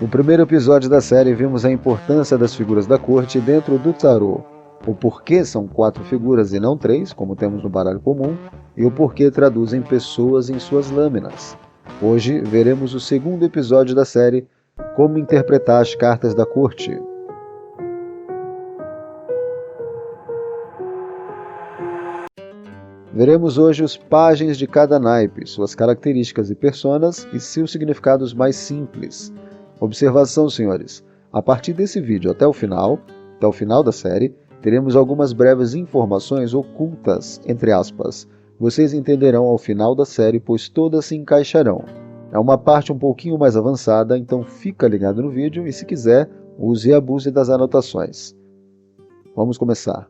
No primeiro episódio da série, vimos a importância das figuras da corte dentro do tarô, o porquê são 4 figuras e não 3, como temos no baralho comum, e o porquê traduzem pessoas em suas lâminas. Hoje veremos o segundo episódio da série, como interpretar as cartas da corte. Veremos hoje os pajens de cada naipe, suas características e personas e seus significados mais simples. Observação, senhores, a partir desse vídeo até o final da série, teremos algumas breves informações ocultas, entre aspas. Vocês entenderão ao final da série, pois todas se encaixarão. É uma parte um pouquinho mais avançada, então fica ligado no vídeo e, se quiser, use e abuse das anotações. Vamos começar.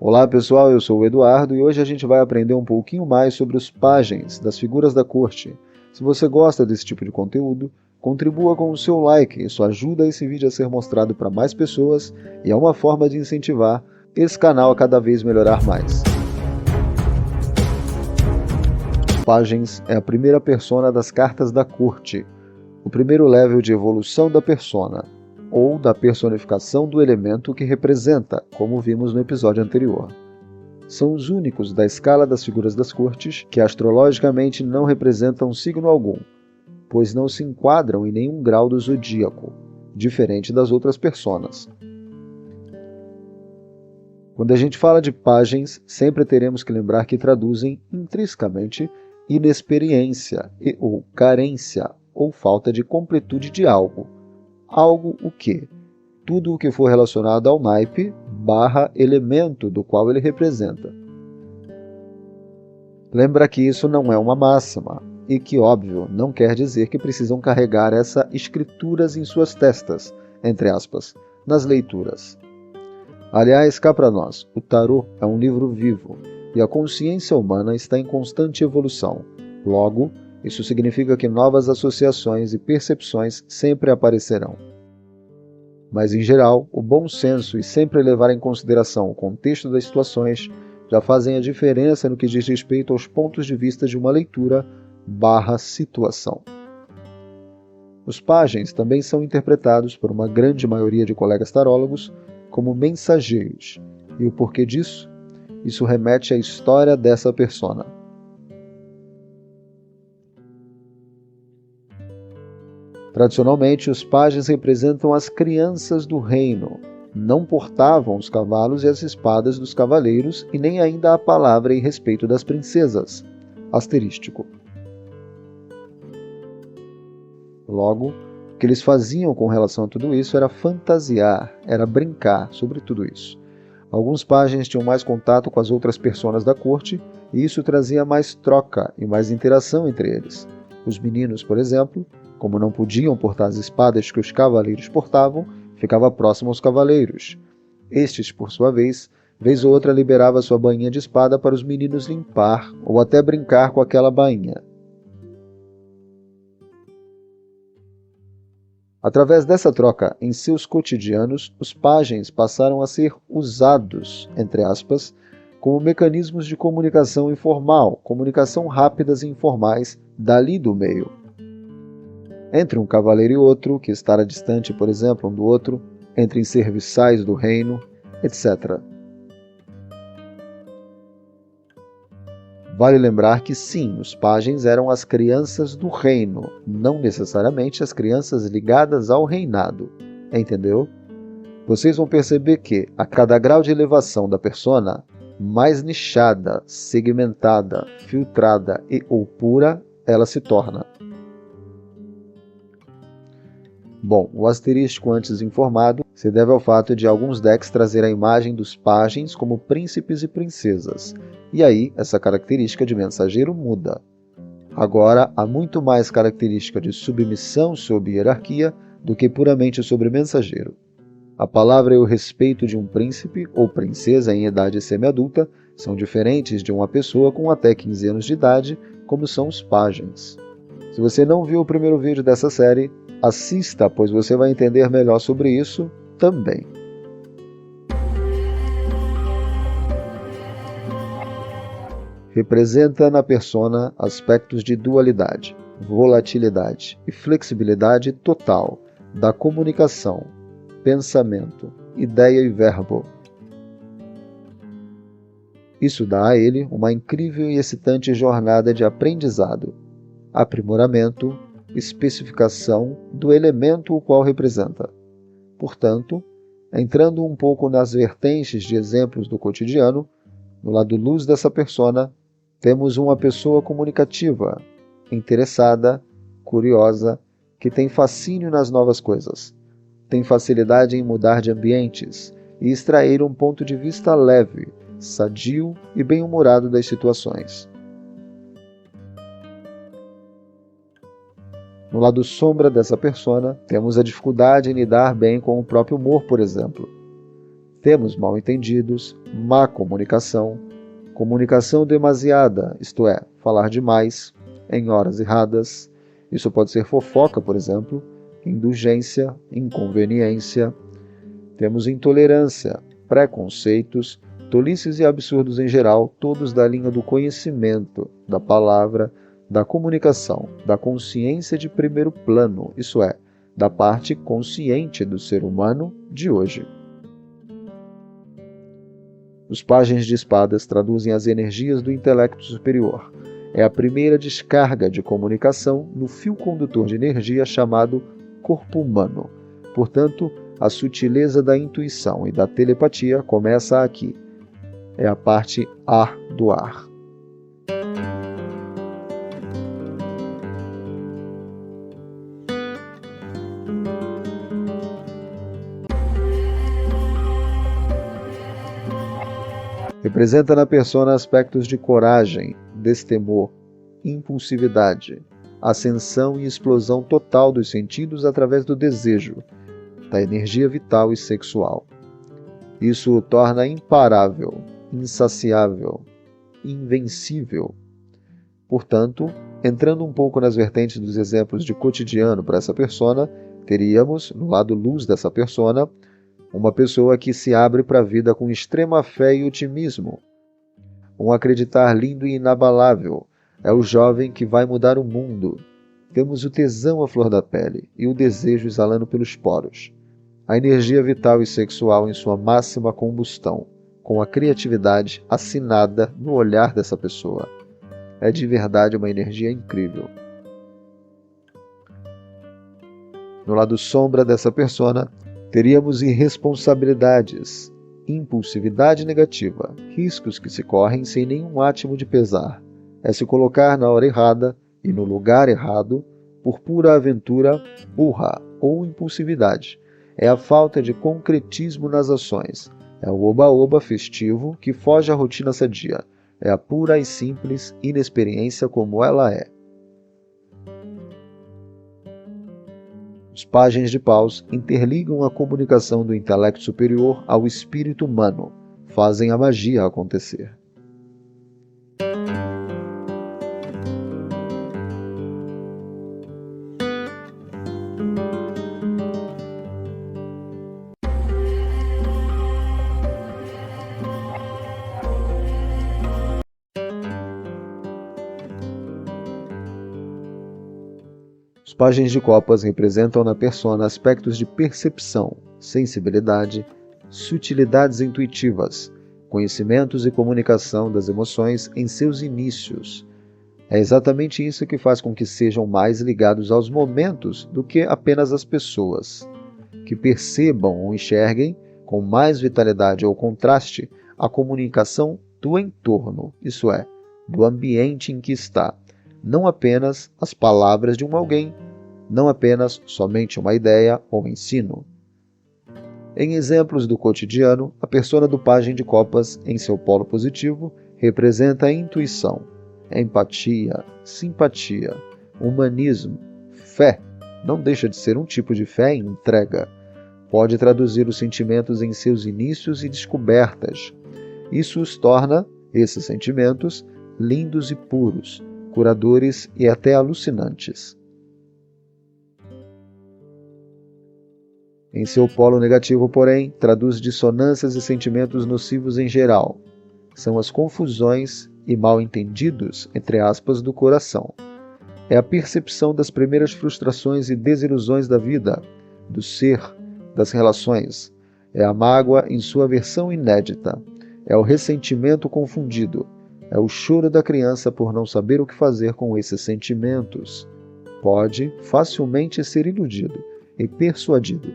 Olá pessoal, eu sou o Eduardo e hoje a gente vai aprender um pouquinho mais sobre os pajens das figuras da corte. Se você gosta desse tipo de conteúdo, contribua com o seu like, isso ajuda esse vídeo a ser mostrado para mais pessoas e é uma forma de incentivar esse canal a cada vez melhorar mais. Pajens é a primeira persona das cartas da corte, o primeiro level de evolução da persona, ou da personificação do elemento que representa, como vimos no episódio anterior. São os únicos da escala das figuras das cortes que astrologicamente não representam signo algum, pois não se enquadram em nenhum grau do zodíaco, diferente das outras personas. Quando a gente fala de pajens, sempre teremos que lembrar que traduzem intrinsecamente inexperiência ou carência ou falta de completude de algo. Algo o quê? Tudo o que for relacionado ao naipe / elemento do qual ele representa. Lembra que isso não é uma máxima e que, óbvio, não quer dizer que precisam carregar essas escrituras em suas testas, entre aspas, nas leituras. Aliás, cá para nós, o tarô é um livro vivo e a consciência humana está em constante evolução. Logo, isso significa que novas associações e percepções sempre aparecerão. Mas, em geral, o bom senso e sempre levar em consideração o contexto das situações já fazem a diferença no que diz respeito aos pontos de vista de uma leitura / situação. Os pajens também são interpretados por uma grande maioria de colegas tarólogos como mensageiros. E o porquê disso? Isso remete à história dessa persona. Tradicionalmente, os pajens representam as crianças do reino. Não portavam os cavalos e as espadas dos cavaleiros e nem ainda a palavra em respeito das princesas. Asterístico. Logo, o que eles faziam com relação a tudo isso era fantasiar, era brincar sobre tudo isso. Alguns pajens tinham mais contato com as outras personas da corte e isso trazia mais troca e mais interação entre eles. Os meninos, por exemplo, como não podiam portar as espadas que os cavaleiros portavam, ficava próximo aos cavaleiros. Estes, por sua vez ou outra liberava sua bainha de espada para os meninos limpar ou até brincar com aquela bainha. Através dessa troca em seus cotidianos, os pajens passaram a ser usados, entre aspas, como mecanismos de comunicação informal, comunicação rápidas e informais dali do meio. Entre um cavaleiro e outro, que estará distante, por exemplo, um do outro, entre serviçais do reino, etc. Vale lembrar que sim, os pajens eram as crianças do reino, não necessariamente as crianças ligadas ao reinado. Entendeu? Vocês vão perceber que, a cada grau de elevação da persona, mais nichada, segmentada, filtrada ou pura ela se torna. Bom, o asterístico antes informado se deve ao fato de alguns decks trazer a imagem dos pajens como príncipes e princesas, e aí essa característica de mensageiro muda. Agora, há muito mais característica de submissão sob hierarquia do que puramente sobre mensageiro. A palavra e o respeito de um príncipe ou princesa em idade semi-adulta são diferentes de uma pessoa com até 15 anos de idade, como são os pajens. Se você não viu o primeiro vídeo dessa série, assista, pois você vai entender melhor sobre isso também. Representa na persona aspectos de dualidade. volatilidade e flexibilidade total da comunicação, pensamento, ideia e verbo. Isso dá a ele uma incrível e excitante jornada de aprendizado, aprimoramento, especificação do elemento o qual representa. Portanto, entrando um pouco nas vertentes de exemplos do cotidiano, no lado luz dessa persona, temos uma pessoa comunicativa, interessada, curiosa, que tem fascínio nas novas coisas, tem facilidade em mudar de ambientes e extrair um ponto de vista leve, sadio e bem-humorado das situações. No lado sombra dessa persona, temos a dificuldade em lidar bem com o próprio humor, por exemplo. Temos mal-entendidos, má comunicação, comunicação demasiada, isto é, falar demais, em horas erradas. Isso pode ser fofoca, por exemplo, indulgência, inconveniência. Temos intolerância, preconceitos, tolices e absurdos em geral, todos da linha do conhecimento, da palavra, da comunicação, da consciência de primeiro plano, isso é, da parte consciente do ser humano de hoje. Os pajens de espadas traduzem as energias do intelecto superior. É a primeira descarga de comunicação no fio condutor de energia chamado corpo humano. Portanto, a sutileza da intuição e da telepatia começa aqui. É a parte ar do ar. Representa na persona aspectos de coragem, destemor, impulsividade, ascensão e explosão total dos sentidos através do desejo, da energia vital e sexual. Isso o torna imparável, insaciável, invencível. Portanto, entrando um pouco nas vertentes dos exemplos de cotidiano para essa persona, teríamos, no lado luz dessa persona, uma pessoa que se abre para a vida com extrema fé e otimismo. Um acreditar lindo e inabalável. É o jovem que vai mudar o mundo. Temos o tesão à flor da pele e o desejo exalando pelos poros. A energia vital e sexual em sua máxima combustão, com a criatividade assinada no olhar dessa pessoa. É de verdade uma energia incrível. No lado sombra dessa persona, teríamos irresponsabilidades, impulsividade negativa, riscos que se correm sem nenhum átimo de pesar. É se colocar na hora errada e no lugar errado por pura aventura burra ou impulsividade. É a falta de concretismo nas ações. É o oba-oba festivo que foge à rotina sadia. É a pura e simples inexperiência como ela é. Os pajens de paus interligam a comunicação do intelecto superior ao espírito humano, fazem a magia acontecer. Os pajens de copas representam na persona aspectos de percepção, sensibilidade, sutilidades intuitivas, conhecimentos e comunicação das emoções em seus inícios. É exatamente isso que faz com que sejam mais ligados aos momentos do que apenas às pessoas, que percebam ou enxerguem com mais vitalidade ou contraste a comunicação do entorno, isso é, do ambiente em que está, não apenas as palavras de alguém, não apenas somente uma ideia ou ensino. Em exemplos do cotidiano, a persona do pajem de copas, em seu polo positivo, representa a intuição, empatia, simpatia, humanismo, fé. Não deixa de ser um tipo de fé em entrega. Pode traduzir os sentimentos em seus inícios e descobertas. Isso os torna, esses sentimentos, lindos e puros, curadores e até alucinantes. Em seu polo negativo, porém, traduz dissonâncias e sentimentos nocivos em geral. São as confusões e mal-entendidos, entre aspas, do coração. É a percepção das primeiras frustrações e desilusões da vida, do ser, das relações. É a mágoa em sua versão inédita. É o ressentimento confundido. É o choro da criança por não saber o que fazer com esses sentimentos. Pode facilmente ser iludido e persuadido.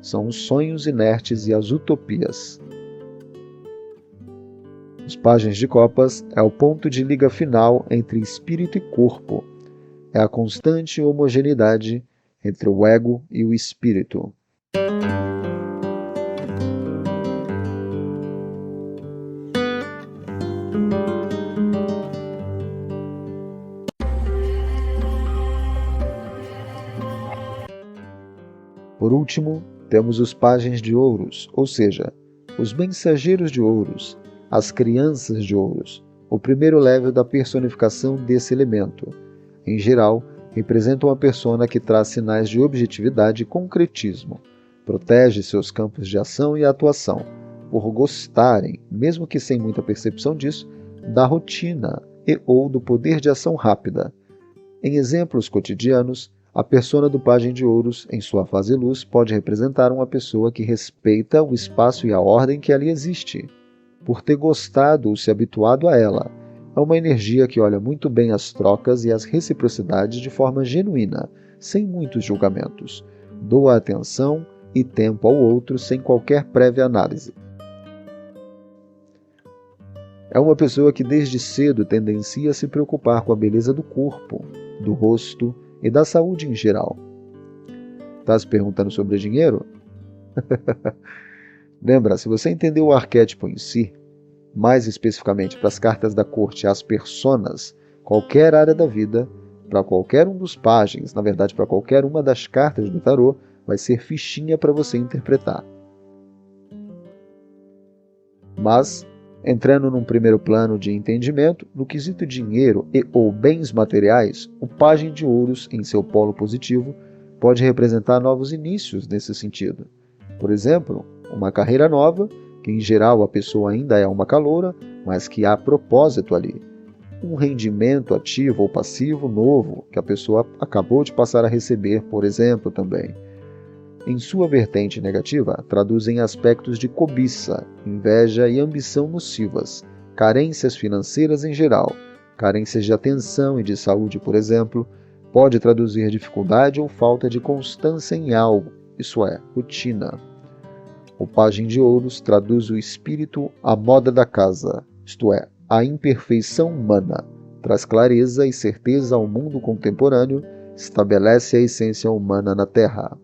São os sonhos inertes e as utopias. Os pajens de copas é o ponto de liga final entre espírito e corpo. É a constante homogeneidade entre o ego e o espírito. Por último, temos os pajens de ouros, ou seja, os mensageiros de ouros, as crianças de ouros, o primeiro level da personificação desse elemento. Em geral, representam uma persona que traz sinais de objetividade e concretismo, protege seus campos de ação e atuação, por gostarem, mesmo que sem muita percepção disso, da rotina e ou do poder de ação rápida. Em exemplos cotidianos, a persona do pajem de ouros, em sua fase luz, pode representar uma pessoa que respeita o espaço e a ordem que ali existe, por ter gostado ou se habituado a ela. É uma energia que olha muito bem as trocas e as reciprocidades de forma genuína, sem muitos julgamentos. Doa atenção e tempo ao outro sem qualquer prévia análise. É uma pessoa que desde cedo tendencia a se preocupar com a beleza do corpo, do rosto e da saúde em geral. Está se perguntando sobre dinheiro? Lembra, se você entender o arquétipo em si, mais especificamente para as cartas da corte e as personas, qualquer área da vida, para qualquer um dos pajens, na verdade para qualquer uma das cartas do tarô, vai ser fichinha para você interpretar. Mas, entrando num primeiro plano de entendimento, no quesito dinheiro e ou bens materiais, o pajem de ouros, em seu polo positivo, pode representar novos inícios nesse sentido. Por exemplo, uma carreira nova, que em geral a pessoa ainda é uma caloura, mas que há propósito ali. Um rendimento ativo ou passivo novo, que a pessoa acabou de passar a receber, por exemplo, também. Em sua vertente negativa, traduzem aspectos de cobiça, inveja e ambição nocivas, carências financeiras em geral, carências de atenção e de saúde, por exemplo, pode traduzir dificuldade ou falta de constância em algo, isso é, rotina. O pajem de ouros traduz o espírito à moda da casa, isto é, a imperfeição humana, traz clareza e certeza ao mundo contemporâneo, estabelece a essência humana na Terra.